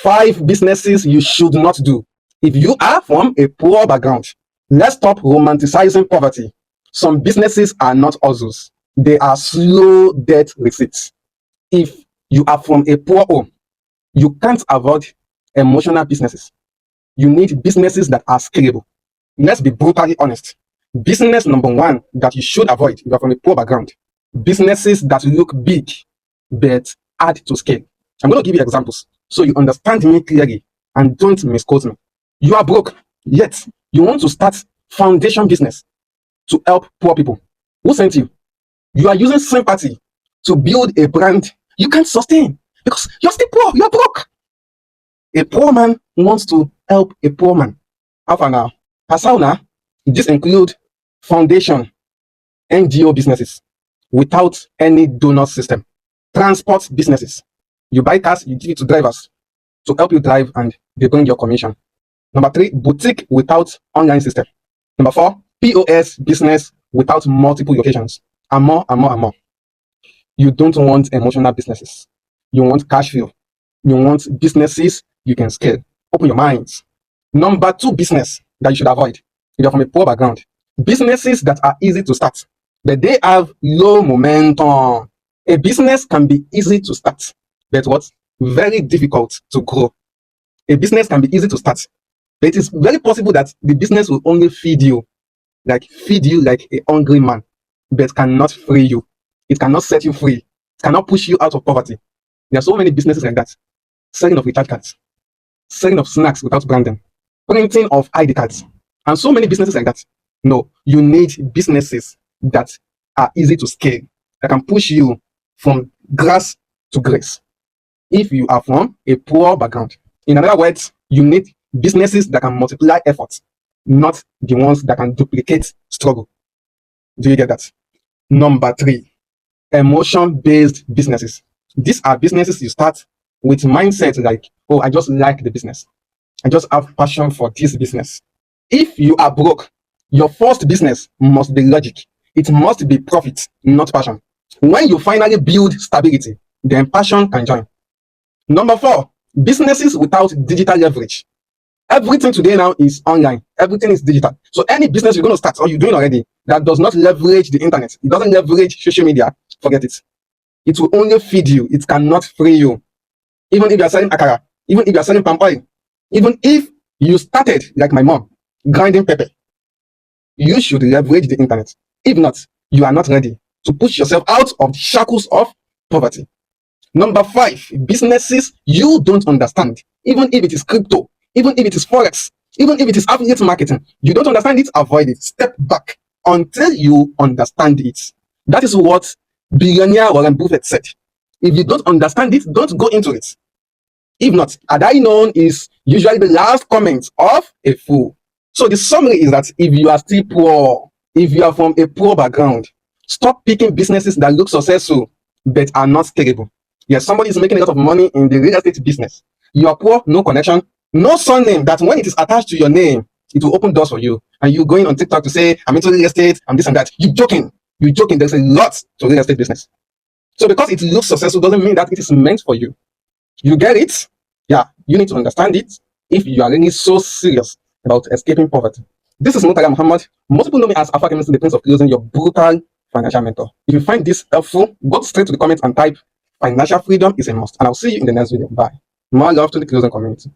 5 businesses you should not do if you are from a poor background. Let's stop romanticizing poverty. Some businesses are not hustles. They are slow debt receipts. If you are from a poor home, you can't avoid emotional businesses. You need businesses that are scalable. Let's be brutally honest. Business number 1 that you should avoid if you are from a poor background: businesses that look big but hard to scale. I'm going to give you examples so you understand me clearly and don't misquote me. You are broke, yet you want to start foundation business to help poor people. Who sent you? You are using sympathy to build a brand you can't sustain because you're still poor, you're broke. A poor man wants to help a poor man. How far now? Now, this include foundation, NGO businesses without any donor system, transport businesses. You buy cars, you give it to drivers to help you drive and they bring your commission. Number 3, boutique without online system. Number 4, POS business without multiple locations, and more and more and more. You don't want emotional businesses. You want cash flow. You want businesses you can scale. Open your minds. Number 2 business that you should avoid if you're from a poor background: businesses that are easy to start, but they have low momentum. A business can be easy to start, but what? Very difficult to grow. A business can be easy to start, but it is very possible that the business will only feed you like a hungry man, but cannot free you. It cannot set you free. It cannot push you out of poverty. There are so many businesses like that. Selling of recharge cards, selling of snacks without branding, printing of ID cards, and so many businesses like that. No, you need businesses that are easy to scale, that can push you from grass to grace if you are from a poor background. In other words, you need businesses that can multiply efforts, not the ones that can duplicate struggle. Do you get that? Number 3, emotion-based businesses. These are businesses you start with mindset like, oh, I just like the business. I just have passion for this business. If you are broke, your first business must be logic. It must be profit, not passion. When you finally build stability, then passion can join. Number 4, businesses without digital leverage. Everything today now is online. Everything is digital. So any business you're going to start or you're doing already that does not leverage the internet, it doesn't leverage social media, forget it. It will only feed you. It cannot free you. Even if you're selling akara, even if you're selling palm oil, even if you started like my mom, grinding pepper, you should leverage the internet. If not, you are not ready to push yourself out of the shackles of poverty. Number 5, businesses you don't understand. Even if it is crypto, even if it is forex, even if it is affiliate marketing, you don't understand it, avoid it. Step back until you understand it. That is what billionaire Warren Buffett said. If you don't understand it, don't go into it. If not, had I known is usually the last comment of a fool. So the summary is that if you are still poor, if you are from a poor background, stop picking businesses that look successful but are not scalable. Yes, somebody is making a lot of money in the real estate business. You are poor, no connection, no surname that when it is attached to your name, it will open doors for you. And you going on TikTok to say, I'm into real estate, I'm this and that. You're joking. You're joking. There's a lot to real estate business. So because it looks successful doesn't mean that it is meant for you. You get it? Yeah, you need to understand it if you are really so serious about escaping poverty. This is Murtala Muhammad. Most people know me as Alpha Chemist, the Prince of Closing, your brutal financial mentor. If you find this helpful, go straight to the comments and type financial freedom is a must. And I'll see you in the next video. Bye. More love to the closing community.